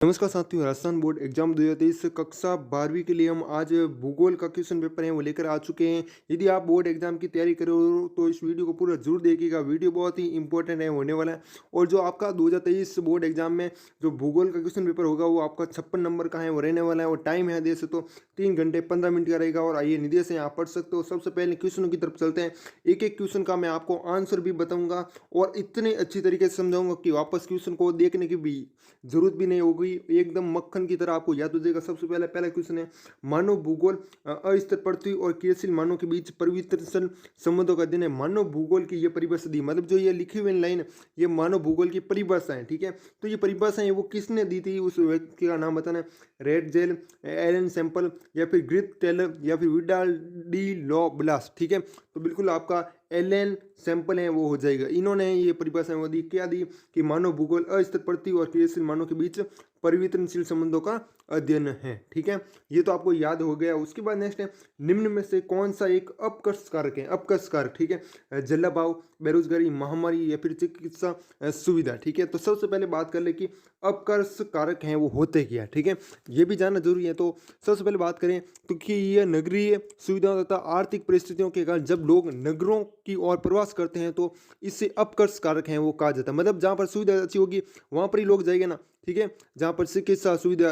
नमस्कार साथियों, Rajasthan board exam 2023 कक्षा 12वीं के लिए हम आज भूगोल का क्वेश्चन पेपर है वो लेकर आ चुके हैं। यदि आप बोर्ड एग्जाम की तैयारी कर रहे हो तो इस वीडियो को पूरा जरूर देखिएगा। वीडियो बहुत ही इंपॉर्टेंट है होने वाला है। और जो आपका 2023 बोर्ड एग्जाम में जो भूगोल का क्वेश्चन पेपर होगा वो आपका 56 नंबर का है वो रहने वाला है। और टाइम है देश तो 3 घंटे 15 मिनट का रहेगा। और आइए निधि से आप पढ़ सकते हो। सबसे पहले क्वेश्चनों की तरफ चलते हैं। एक एक क्वेश्चन का मैं आपको आंसर भी बताऊंगा और इतने अच्छी तरीके से समझाऊंगा कि वापस क्वेश्चन को देखने की भी जरूरत भी नहीं होगी। एकदम मक्खन की तरह आपको याद हो जाएगा। सबसे पहला क्वेश्चन है, मानव भूगोल अस्थिर पृथ्वी और क्रियाशील मानव के बीच परिवर्तनशील संबंधों का अध्ययन है। मानव भूगोल की ये परिभाषा दी, मतलब जो ये लिखी हुई लाइन ये मानव भूगोल की परिभाषा है। ठीक है, तो ये परिभाषा है वो किसने दी थी, उस व्यक्ति का नाम बताना है। रेड जेल, एलन सैंपल, या फिर ग्रिथ टेलर, या फिर विडाल डी लॉ ब्लास। ठीक है, तो बिल्कुल आपका एलन सैंपल है वो हो जाएगा। इन्होंने ये परिभाषा वो दी, क्या दी कि मानव भूगोल अस्थिर पृथ्वी और क्रियाशील मानव के बीच परिवर्तनशील संबंधों का अध्ययन है। ठीक है, ये तो आपको याद हो गया। उसके बाद नेक्स्ट है, निम्न में से कौन सा एक अपकर्ष कारक है। अपकर्ष कारक, ठीक है, जलाभाव, बेरोजगारी, महामारी, या फिर चिकित्सा सुविधा। ठीक है, तो सबसे पहले बात कर ले कि अपकर्ष कारक हैं वो होते क्या। ठीक है, ये भी जानना जरूरी है। तो सबसे पहले बात करें तो कि ये नगरीय सुविधाओं तथा आर्थिक परिस्थितियों के कारण जब लोग नगरों की ओर प्रवास करते हैं तो इससे अपकर्ष कारक हैं वो कहा जाता है। मतलब जहाँ पर सुविधा अच्छी होगी वहाँ पर ही लोग जाएंगे ना। ठीक है, जहाँ पर चिकित्सा सुविधा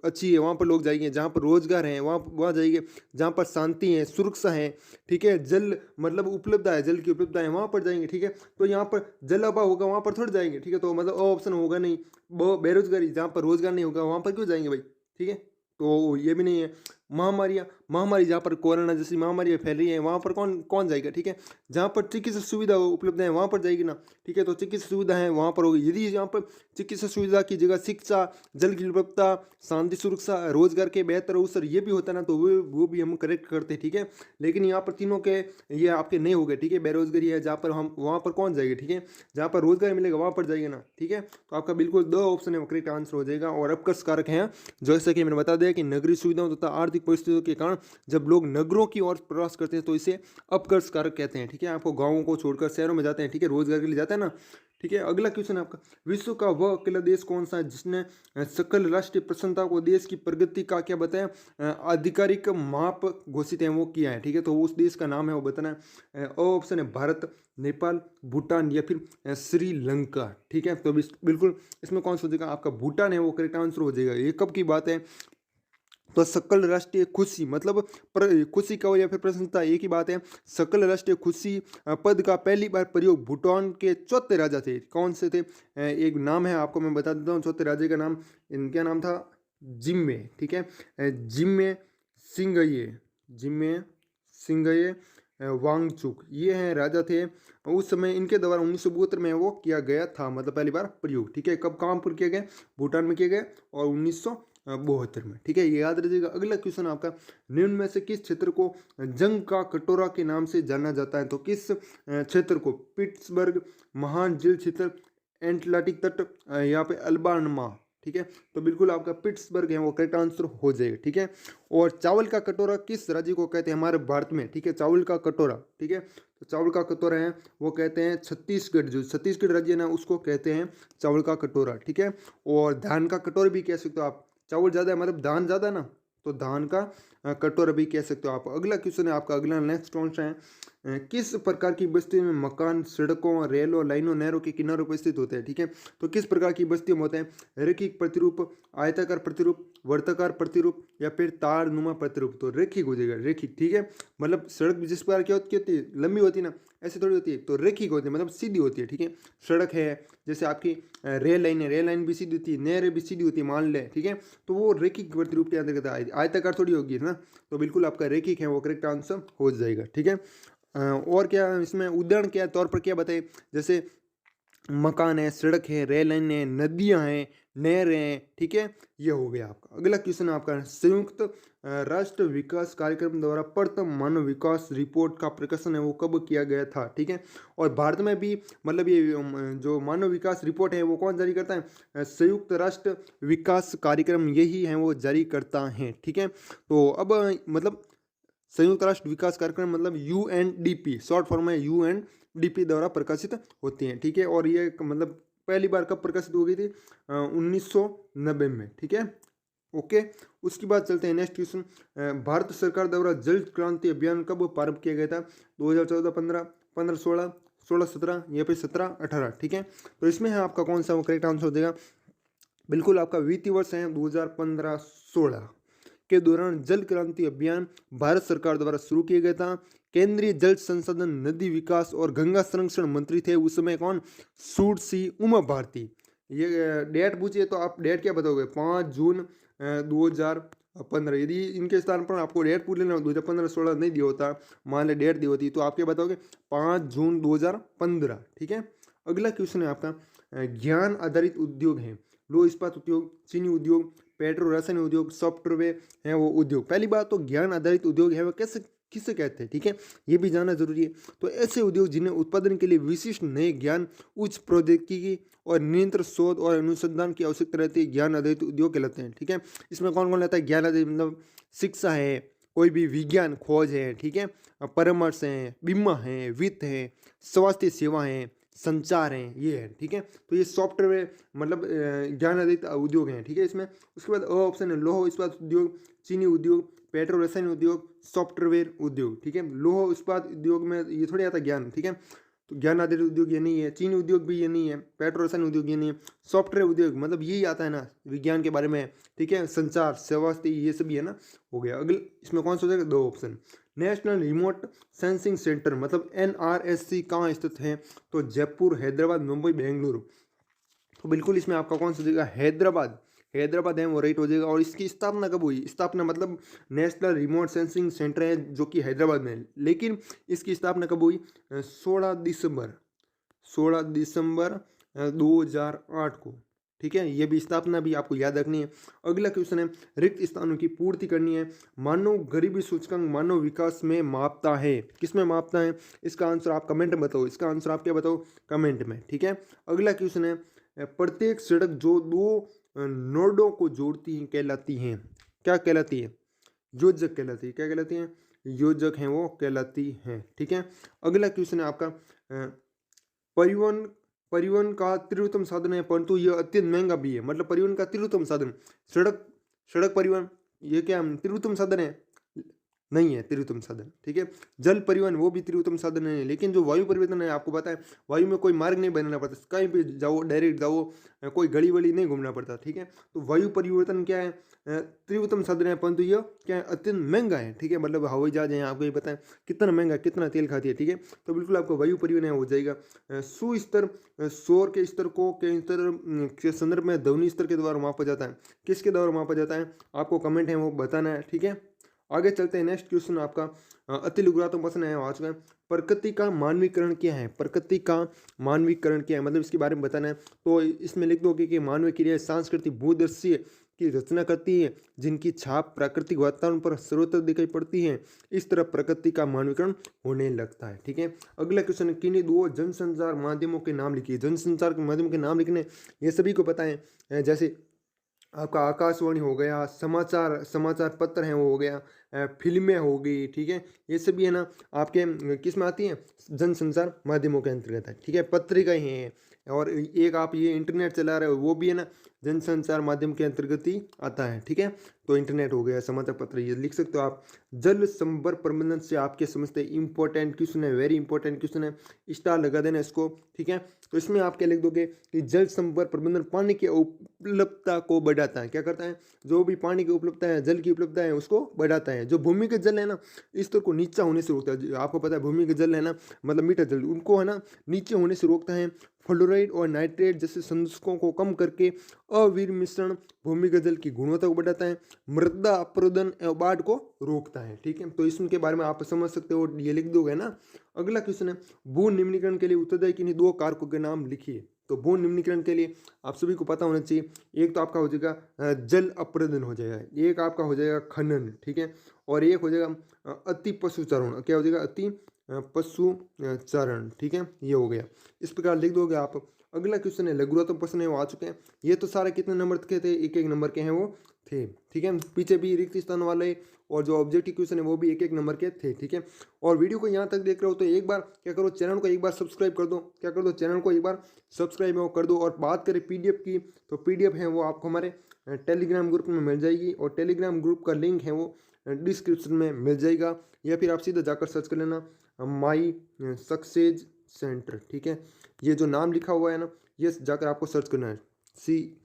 अच्छी है वहाँ पर लोग जाएंगे, जहाँ पर रोजगार है वहाँ जाएंगे, जहाँ पर शांति है, सुरक्षा है, ठीक है, जल मतलब उपलब्धता है, जल की उपलब्धता है वहाँ पर जाएंगे। ठीक है, तो यहाँ पर जल अभाव होगा वहाँ पर थोड़ी जाएंगे। ठीक है, तो मतलब ऑप्शन होगा नहीं। बेरोजगारी, जहाँ पर रोजगार नहीं होगा वहाँ पर क्यों जाएंगे भाई। ठीक है, तो ये भी नहीं है। महामारी जहाँ पर कोरोना जैसी महामारियाँ फैल रही है वहाँ पर कौन कौन जाएगा। ठीक है, जहाँ पर चिकित्सा सुविधा उपलब्ध है वहाँ पर जाएगी ना। ठीक है, तो चिकित्सा सुविधा है वहाँ पर होगी। यदि यहाँ पर चिकित्सा सुविधा की जगह शिक्षा, जल की उपलब्धता, शांति, सुरक्षा, रोजगार के बेहतर अवसर ये भी होता है ना, तो वो भी हम करेक्ट करते हैं। ठीक है, लेकिन यहाँ पर तीनों के ये आपके नहीं हो गए। ठीक है, बेरोजगारी है जहाँ पर हम वहाँ पर कौन जाएगा। ठीक है, जहाँ पर रोजगार मिलेगा वहाँ पर जाएगा ना। ठीक है, तो आपका बिल्कुल दो ऑप्शन है वो करेक्ट आंसर हो जाएगा। और अपकर्ष कारक हैं जैसे कि मैंने बता दिया कि नगरीय सुविधाओं तथा आर्थिक परिस्थितियों के कारण जब लोग नगरों की ओर प्रवास करते हैं तो इसे अपकर्ष कारक कहते हैं। ठीक है, आपको गांवों को छोड़कर शहरों में जाते हैं, ठीक है, रोजगार के लिए जाते हैं ना। ठीक है, अगला क्वेश्चन है आपका, विश्व का वह अकेला देश कौन सा है जिसने सकल राष्ट्रीय प्रसन्नता को देश की प्रगति का क्या बताया आधिकारिक माप घोषित है वो किया है। ठीक है, तो उस देश का नाम है वो बताना है। ऑप्शन है भारत, नेपाल, भूटान, या फिर श्रीलंका। ठीक है, तो बिल्कुल इसमें कौन सा हो जाएगा आपका भूटान है वो करेक्ट आंसर हो जाएगा। ये कब की बात है, तो सकल राष्ट्रीय खुशी मतलब खुशी का हो या फिर प्रसन्नता एक ही बात है। सकल राष्ट्रीय खुशी पद का पहली बार प्रयोग भूटान के चौथे राजा थे। कौन से थे, एक नाम है आपको मैं बता देता हूँ चौथे राजा का नाम। इनका नाम था जिम्मे। ठीक है, जिम्मे सिंघये, जिम्मे सिंघये वांगचुक, ये हैं राजा थे। उस समय इनके द्वारा 1972 में वो किया गया था, मतलब पहली बार प्रयोग। ठीक है, कब कहाँ पर किया गया, भूटान में किया गया और 1972 में। ठीक है, ये याद रखिएगा। अगला क्वेश्चन आपका, निम्न में से किस क्षेत्र को जंग का कटोरा के नाम से जाना जाता है। तो किस क्षेत्र को, पिट्सबर्ग, महान झील क्षेत्र, एटलांटिक तट, यहाँ पे अल्बानमा। ठीक है, तो बिल्कुल आपका पिट्सबर्ग है वो करेक्ट आंसर हो जाएगा। ठीक है, और चावल का कटोरा किस राज्य को कहते हैं हमारे भारत में। ठीक है, चावल का कटोरा, ठीक है, तो चावल का कटोरा है वो कहते हैं छत्तीसगढ़, जो छत्तीसगढ़ राज्य है ना उसको कहते हैं चावल का कटोरा। ठीक है, और धान का कटोरा भी कह सकते हो आप। चावल ज़्यादा है मतलब धान ज़्यादा ना, तो धान का कटोरा भी कह सकते हो आप। अगला क्वेश्चन है आपका, अगला नेक्स्ट कौन सा है, किस प्रकार की बस्ती में मकान सड़कों, रेलों, लाइनों, नहरों के किनारों पर स्थित होते हैं। ठीक है, तो किस प्रकार की बस्तियों में होते हैं, रेखिक प्रतिरूप, आयताकार प्रतिरूप, वर्ताकार प्रतिरूप, या फिर तार नुमा प्रतिरूप। तो रेखिक हो जाएगा, रेखिक। ठीक है, मतलब सड़क भी जिस प्रकार की होती है लंबी होती है ना, ऐसी थोड़ी होती है, तो रेखिक होती है मतलब सीधी होती है। ठीक है, सड़क है जैसे आपकी रेल लाइन है, रेल लाइन भी सीधी होती है, नहरें भी सीधी होती है मान लें। ठीक है, तो वो रेखिक प्रतिरूप के अंतर्गत आयताकार थोड़ी होगी ना, तो बिल्कुल आपका रेखिक है वो करेक्ट आंसर हो जाएगा। ठीक है, और क्या इसमें उदाहरण क्या तौर पर क्या बताए, जैसे मकान है, सड़क है, रेल लाइन है, नदियां हैं, नहर हैं। ठीक है, ये हो गया आपका। अगला क्वेश्चन आपका, संयुक्त राष्ट्र विकास कार्यक्रम द्वारा प्रथम मानव विकास रिपोर्ट का प्रकाशन है वो कब किया गया था। ठीक है, और भारत में भी मतलब ये जो मानव विकास रिपोर्ट है वो कौन जारी करता है, संयुक्त राष्ट्र विकास कार्यक्रम यही है वो जारी करता है। ठीक है, तो अब मतलब संयुक्त राष्ट्र विकास कार्यक्रम मतलब UNDP, शॉर्ट फॉर्म है UNDP द्वारा प्रकाशित होती हैं। ठीक है, और ये मतलब पहली बार कब प्रकाशित हो गई थी? 1990 में, ठीक है। ओके, उसके बाद चलते हैं नेक्स्ट क्वेश्चन। भारत सरकार द्वारा जल क्रांति अभियान कब प्रारंभ किया गया था? 2014, 15, 15, 16, 16, 17 या फिर 17, 18, ठीक है। तो इसमें है आपका कौन सा वो करेक्ट आंसर हो जाएगा? बिल्कुल आपका वित्तीय वर्ष है 2015-16 के दौरान जल क्रांति अभियान भारत सरकार द्वारा शुरू किया गया था। केंद्रीय जल संसाधन, नदी विकास और गंगा संरक्षण मंत्री थे उस समय कौन? सूट सी उमा भारती। ये डेट पूछिए तो आप डेट क्या बताओगे? 5 जून 2015। यदि इनके स्थान पर आपको डेट पूछ लेना 2015-16 नहीं दिया होता, मान ले डेट दी होती, तो आप क्या बताओगे? 5 जून 2015, ठीक है। अगला क्वेश्चन है आपका, ज्ञान आधारित उद्योग है। लौह इस्पात उद्योग, चीनी उद्योग, पेट्रो रसायन उद्योग, सॉफ्टवेयर है वो उद्योग। पहली बात तो ज्ञान आधारित उद्योग है वो कैसे किसे कहते हैं, ठीक है, ये भी जानना जरूरी है। तो ऐसे उद्योग जिन्हें उत्पादन के लिए विशिष्ट नए ज्ञान, उच्च प्रौद्योगिकी और निरंतर शोध और अनुसंधान की आवश्यकता रहती है, ज्ञान आधारित उद्योग कहलाते हैं, ठीक है। इसमें कौन कौन रहता है? ज्ञान आधारित मतलब शिक्षा है, कोई भी विज्ञान खोज है, ठीक है, परामर्श है, बीमा है, वित्त है, स्वास्थ्य सेवा है, संचार हैं, ये है, ठीक है। तो ये सॉफ्टवेयर मतलब ज्ञान आधारित उद्योग हैं, ठीक है इसमें। उसके बाद ऑप्शन है लौह इस्पात उद्योग, चीनी उद्योग, पेट्रो रसायन उद्योग, सॉफ्टवेयर उद्योग, ठीक है। लौह इस्पात उद्योग में ये थोड़ी आता ज्ञान, ठीक है। तो ज्ञान आधारित उद्योग ये नहीं है, चीनी उद्योग भी ये नहीं है, पेट्रो रसायन उद्योग ये नहीं है, सॉफ्टवेयर उद्योग मतलब यही आता है ना विज्ञान के बारे में, ठीक है, संचार, स्वास्थ्य, ये सभी है ना, हो गया। अगले इसमें कौन सा हो जाएगा? 2 option. National remote sensing centre मतलब NRSC कहाँ स्थित है? तो जयपुर, हैदराबाद, मुंबई, बेंगलुरु। तो बिल्कुल इसमें आपका कौन सा जगह? हैदराबाद। हैदराबाद है वो राइट हो जाएगा। और इसकी स्थापना कब हुई? स्थापना मतलब नेशनल रिमोट सेंसिंग सेंटर है जो कि हैदराबाद में है, लेकिन इसकी स्थापना कब हुई? 16 दिसंबर 2008 को, ठीक है। ये भी स्थापना भी आपको याद रखनी है। अगला क्वेश्चन है, रिक्त स्थानों की पूर्ति करनी है। मानव गरीबी सूचकांक मानव विकास में मापता है, किस में मापता है? इसका आंसर आप कमेंट में बताओ, इसका आंसर आप क्या बताओ? कमेंट में, ठीक है। अगला क्वेश्चन है, प्रत्येक सड़क जो 2 नोडों को जोड़ती हैं कहलाती हैं, क्या कहलाती है? योजक कहलाती है। क्या कहलाती हैं? योजक हैं वो कहलाती हैं, ठीक है। अगला क्वेश्चन है आपका, परिवहन परिवहन का त्रिउत्तम साधन है परंतु यह अत्यंत महंगा भी है। मतलब परिवहन का त्रिउत्तम साधन सड़क, सड़क परिवहन ये क्या त्रिउत्तम साधन है? नहीं है त्रिउत्तम साधन, ठीक है। जल परिवहन वो भी त्रिउत्तम साधन है, लेकिन जो वायु परिवर्तन है आपको पता है वायु में कोई मार्ग नहीं बनाना पड़ता, कहीं पे जाओ डायरेक्ट जाओ, कोई गली वली नहीं घूमना पड़ता, ठीक है। तो वायु परिवर्तन क्या है? त्रिउत्तम साधन है, परंतु यह क्या है? अत्यंत महंगा है, ठीक है। मतलब हवाई जहाज है, आपको ये पता है कितना महंगा, कितना तेल खाती है, ठीक है। तो बिल्कुल आपको वायु परिवहन हो जाएगा। सुस्तर शोर के स्तर को के स्तर के संदर्भ में ध्वनि स्तर के द्वारा मापा जाता है। किसके द्वारा मापा जाता है? आपको कमेंट है वो बताना है, ठीक है। आगे चलते हैं, नेक्स्ट क्वेश्चन आपका अति लघुरात्मक प्रश्न है आज का, प्रकृति का मानवीकरण क्या है? प्रकृति का मानवीकरण क्या है मतलब इसके बारे में बताना है। तो इसमें लिख दो कि मानवीय क्रिया सांस्कृतिक भूदृश्य की रचना करती है जिनकी छाप प्राकृतिक वातावरण पर सर्वत्र दिखाई पड़ती है, इस तरह प्रकृति का मानवीकरण होने लगता है, ठीक है। अगला क्वेश्चन, किन्हीं 2 जनसंचार माध्यमों के नाम लिखिए। जनसंचार के माध्यमों के नाम लिखने ये सभी को पता है, जैसे आपका आकाशवाणी हो गया, समाचार समाचार पत्र हैं वो हो गया, फिल्में हो गई, ठीक है। ये सभी है ना आपके किस में आती हैं? जनसंचार माध्यमों के अंतर्गत है, ठीक है। पत्रिकाएं हैं और एक आप ये इंटरनेट चला रहे हो वो भी है ना जनसंचार माध्यम के अंतर्गत ही आता है, ठीक है। तो इंटरनेट हो गया, समाचार पत्र, ये लिख सकते हो आप। जल संभर प्रबंधन से आपके समझते इंपॉर्टेंट क्वेश्चन है, वेरी इंपॉर्टेंट क्वेश्चन है, स्टार लगा देना इसको, ठीक है। तो इसमें आप क्या लिख दोगे कि जल संभर प्रबंधन पानी की उपलब्धता को बढ़ाता है। क्या करता है? जो भी पानी की उपलब्धता है, जल की उपलब्धता है, उसको बढ़ाता है। जो भूमिगत जल है ना स्तर को नीचा होने से रोकता है। आपको पता है भूमिगत जल है ना मतलब मीठा जल, उनको है ना नीचे होने से रोकता है। फ्लोराइड और नाइट्रेट जैसे संदूषकों को कम करके अवीर मिश्रण भूमिगत जल की गुणवत्ता को बढ़ाता है। मृदा अपरोदन एवं बाढ़ को रोकता है, ठीक है। तो इसके बारे में आप समझ सकते हो, ये लिख दोगे ना। अगला क्वेश्चन है, भू निम्नीकरण के लिए उत्तरदायी किन्हीं 2 कारकों के नाम लिखिए। तो भू निम्नीकरण के लिए आप सभी को पता होना चाहिए, एक तो आपका हो जाएगा जल अपरदन हो जाएगा, एक आपका हो जाएगा खनन, ठीक है, और एक हो जाएगा अति पशुचारण। क्या हो जाएगा? अति पशुचारण, ठीक है, ये हो गया। इस प्रकार लिख दोगे आप। अगला क्वेश्चन है लघुत्तम प्रश्न है वो आ चुके हैं। ये तो सारे कितने नंबर के थे, एक एक नंबर के हैं वो थे, ठीक है। पीछे भी रिक्त स्थान वाले और जो ऑब्जेक्टिव क्वेश्चन है वो भी एक एक नंबर के थे, ठीक है। और वीडियो को यहाँ तक देख रहे हो तो एक बार क्या करो, चैनल को एक बार सब्सक्राइब कर दो, क्या कर दो, चैनल को एक बार सब्सक्राइब कर दो। और बात करें पीडीएफ की, तो पीडीएफ है वो आपको हमारे टेलीग्राम ग्रुप में मिल जाएगी, और टेलीग्राम ग्रुप का लिंक है वो डिस्क्रिप्शन में मिल जाएगा, या फिर आप सीधा जाकर सर्च कर लेना माई सक्सेस सेंटर, ठीक है। ये जो नाम लिखा हुआ है ना, ये जाकर आपको सर्च करना है। सी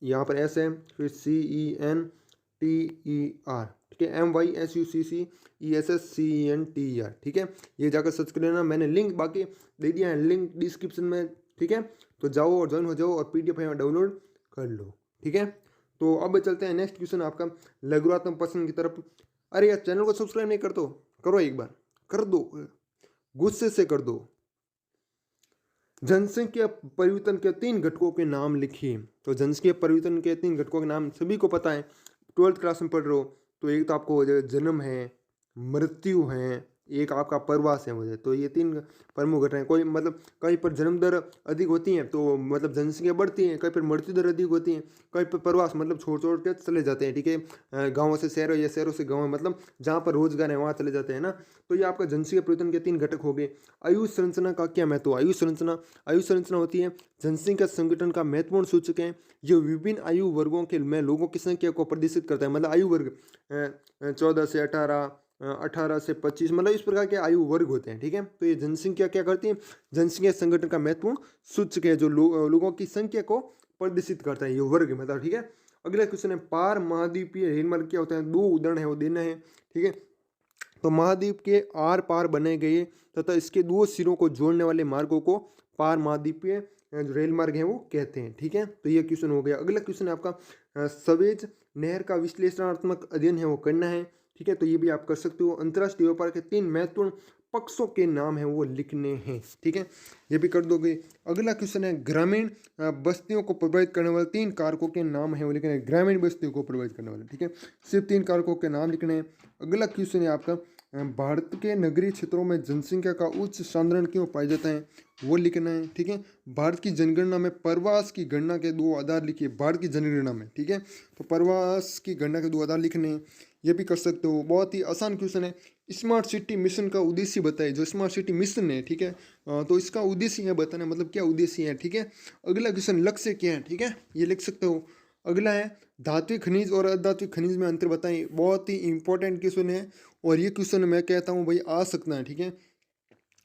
यहाँ पर एस है, फिर CENTER, ठीक है, MYSUCCESSCENTER, ठीक है। ये जाकर सर्च कर लेना, मैंने लिंक बाकी दे दिया है, लिंक डिस्क्रिप्शन में, ठीक है। तो जाओ और ज्वाइन हो जाओ और PDF है डाउनलोड कर लो, ठीक है। तो अब चलते हैं नेक्स्ट क्वेश्चन आपका लघुत्तम प्रश्न की तरफ। अरे यार चैनल को सब्सक्राइब नहीं कर दो, करो एक बार, कर दो, गुस्से से कर दो। जनसंख्या परिवर्तन के 3 घटकों के नाम लिखिए। तो जनसंख्या परिवर्तन के 3 घटकों के नाम सभी को पता है, 12th क्लास में पढ़ रहे हो। तो एक तो आपको जन्म है, मृत्यु है, एक आपका प्रवास है मुझे। तो ये 3 प्रमुख घटनाएं, कोई मतलब कहीं पर जन्म दर अधिक होती है तो मतलब जनसंख्या बढ़ती है, कहीं पर मृत्यु दर अधिक होती है, कहीं पर प्रवास मतलब छोड़ छोड़ के चले जाते हैं, ठीक है। गाँवों से शहरों या शहरों से गाँव, मतलब जहाँ पर रोजगार है वहाँ चले जाते हैं ना। तो ये आपका जनसंख्या परिवर्तन के 3 घटक हो गए। आयु संरचना का क्या महत्व? आयु संरचना होती है जनसंख्या संगठन का महत्वपूर्ण सूचक है। ये विभिन्न आयु वर्गों के में लोगों की संख्या को प्रदर्शित करता है। मतलब आयु वर्ग 14 से 18, 18 से 25, मतलब इस प्रकार के आयु वर्ग होते हैं, ठीक है। तो ये जनसंख्या क्या करती है? जनसंख्या संगठन का महत्वपूर्ण सूचक है, जो लोगों की संख्या को प्रदर्शित करता है, ये वर्ग मतलब, ठीक है। अगला क्वेश्चन है पार महाद्वीपीय रेलमार्ग क्या होता है? 2 उदाहरण है वो देना है, ठीक है। तो महाद्वीप के आर पार बने गए तथा इसके 2 सिरों को जोड़ने वाले मार्गों को पार महाद्वीपीय जो रेल मार्ग है वो कहते हैं, ठीक है। तो ये क्वेश्चन हो गया। अगला क्वेश्चन है आपका सवेज नहर का विश्लेषणात्मक अध्ययन है वो करना है, ठीक है। तो ये भी आप कर सकते हो। अंतर्राष्ट्रीय व्यापार के 3 महत्वपूर्ण पक्षों के नाम है वो लिखने हैं, ठीक है। ये भी कर दोगे। अगला क्वेश्चन है ग्रामीण बस्तियों को प्रभावित करने वाले 3 कारकों के नाम है वो लिखने हैं। ग्रामीण बस्तियों को प्रभावित करने वाले, ठीक है, सिर्फ 3 कारकों के नाम लिखने हैं। अगला क्वेश्चन है आपका भारत के नगरीय क्षेत्रों में जनसंख्या का उच्च सांद्रण क्यों पाया जाता है वो लिखना है, ठीक है। भारत की जनगणना में प्रवास की गणना के 2 आधार लिखिए। भारत की जनगणना में, ठीक है, तो प्रवास की गणना के 2 आधार लिखने हैं। ये भी कर सकते हो। बहुत ही आसान क्वेश्चन है। स्मार्ट सिटी मिशन का उद्देश्य बताइए। जो स्मार्ट सिटी मिशन है, ठीक है, तो इसका उद्देश्य है बताना, मतलब क्या उद्देश्य है, ठीक है। अगला क्वेश्चन लक्ष्य क्या है, ठीक है, ये लिख सकते हो। अगला है धात्विक खनिज और अधात्विक खनिज में अंतर बताएं। बहुत ही इंपॉर्टेंट क्वेश्चन है, और ये क्वेश्चन मैं कहता हूँ भाई आ सकता है, ठीक है।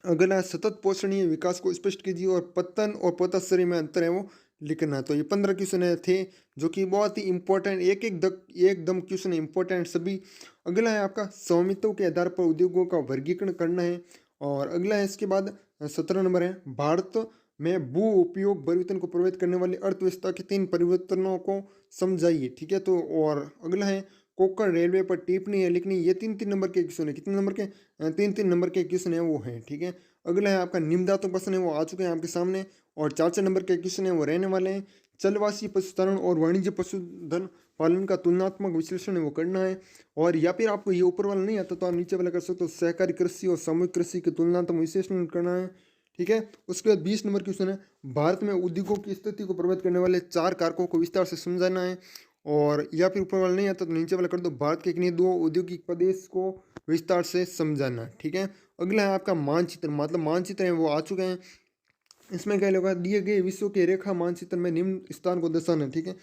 अगला सतत पोषणीय विकास को स्पष्ट कीजिए, और पतन और पतश्री में अंतर है वो लिखना है। तो ये 15 क्वेश्चन थे जो कि बहुत ही इंपॉर्टेंट, एकदम क्वेश्चन इंपॉर्टेंट सभी। अगला है आपका स्वामित्व के आधार पर उद्योगों का वर्गीकरण करना है। और अगला है इसके बाद 17 नंबर है भारत में भू उपयोग परिवर्तन को प्रभावित करने वाली अर्थव्यवस्था के 3 परिवर्तनों को समझाइए, ठीक है। तो और अगला है कोंकण रेलवे पर टिप्पणी है लिखनी। ये 3-3 नंबर के क्वेश्चन है। कितने नंबर के? 3-3 नंबर के क्वेश्चन है वो है, ठीक है। अगला है आपका निम्नदात्मक प्रश्न है वो आ चुके हैं आपके सामने, और 4-4 नंबर के क्वेश्चन है वो रहने वाले हैं। चलवासी पशुचारण और वाणिज्य पशुधन पालन का तुलनात्मक विश्लेषण है वो करना है। और या फिर आपको ये ऊपर वाला नहीं आता तो आप नीचे वाला कर सकते हो। सहकारी कृषि और सामूहिक कृषि के तुलनात्मक विश्लेषण करना है, ठीक है। उसके बाद 20 नंबर क्वेश्चन है भारत में उद्योगों की स्थिति को प्रभावित करने वाले 4 कारकों को विस्तार से समझाना है। और या फिर ऊपर वाला नहीं आता तो नीचे वाला कर दो। भारत के किन्हीं 2 औद्योगिक प्रदेश को विस्तार से समझाना, ठीक है। अगला है आपका मानचित्र, मतलब मानचित्र है वो आ चुके हैं। इसमें क्या होगा, दिए गए विश्व के रेखा मानचित्र में निम्न स्थान को दर्शाना, ठीक है।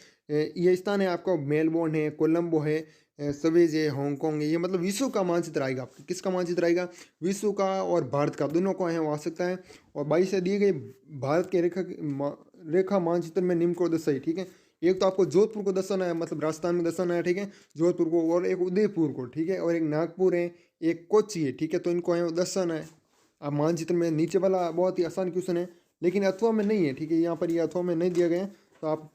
ये स्थान है आपका मेलबोर्न है, कोलंबो है, सवेज है, हांगकांग है। ये मतलब विश्व का मानचित्र आएगा आपका। किसका मानचित्र आएगा? विश्व का और भारत का, दोनों का है वो आ सकता है। और 22 से दिए गए भारत के रेखा मानचित्र में निम्न को दर्शाइए, ठीक है। एक तो आपको जोधपुर को दर्शाना है, मतलब राजस्थान में दर्शाना है, ठीक है, जोधपुर को, और एक उदयपुर को, ठीक है, और एक नागपुर है, एक कोच्चि है, ठीक है। तो इनको है दर्शाना है अब मानचित्र में। नीचे वाला बहुत ही आसान क्वेश्चन है, लेकिन अथवा में नहीं है, ठीक है, यहाँ पर ये अथवा में नहीं दिया गया है, तो आप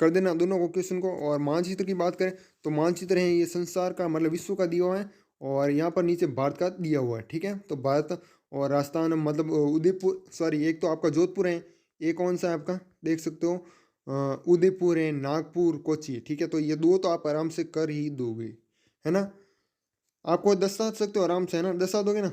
कर देना दोनों को क्वेश्चन को। और मानचित्र की बात करें तो मानचित्र है ये संसार का, मतलब विश्व का दिया हुआ है, और यहाँ पर नीचे भारत का दिया हुआ है, ठीक है। तो भारत और राजस्थान, मतलब उदयपुर, सॉरी, एक तो आपका जोधपुर है, एक कौन सा है आपका देख सकते हो, उदयपुर है, नागपुर, कोच्चि है, ठीक है। तो ये 2 तो आप आराम से कर ही दोगे, है ना। आपको दर्शा सकते हो आराम से, है ना, दर्शा दोगे ना।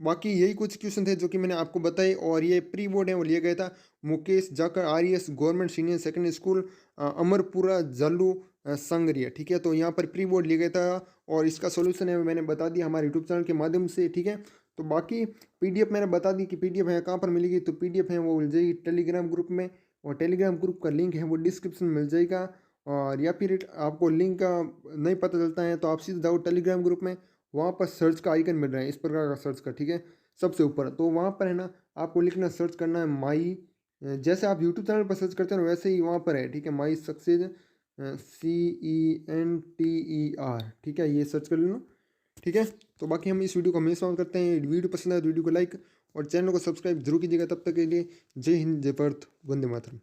बाकी यही कुछ क्वेश्चन थे जो कि मैंने आपको बताए, और ये प्री बोर्ड है वो लिया गया था मुकेश जाकर RS government senior secondary school Amarpura जालू संगरिया। ठीक है, तो यहाँ पर प्री बोर्ड लिया गया था और इसका सोल्यूशन है मैंने बता दिया हमारे यूट्यूब चैनल के माध्यम से। ठीक है, तो बाकी पीडीएफ मैंने बता दी कि पीडीएफ है कहाँ पर मिलेगी, तो पीडीएफ है वो मिल जाएगी टेलीग्राम ग्रुप में, और टेलीग्राम ग्रुप का लिंक है वो डिस्क्रिप्शन में मिल जाएगा। और या फिर आपको लिंक का नहीं पता चलता है तो आप सीधे जाओ टेलीग्राम ग्रुप में, वहाँ पर सर्च का आइकन मिल रहा है इस प्रकार का सर्च का। ठीक है, सबसे ऊपर तो वहाँ पर है ना आपको लिखना सर्च करना है माई, जैसे आप यूट्यूब चैनल पर सर्च करते हो ना वैसे ही वहाँ पर है। ठीक है, माई सक्सेस CENTER। ठीक है, ये सर्च कर लेना। ठीक है, तो बाकी हम इस वीडियो को हमेशा समाप्त करते हैं। वीडियो पसंद आए तो वीडियो को लाइक और चैनल को सब्सक्राइब जरूर कीजिएगा। तब तक के लिए जय हिंद, जय भारत, वंदे मातरम।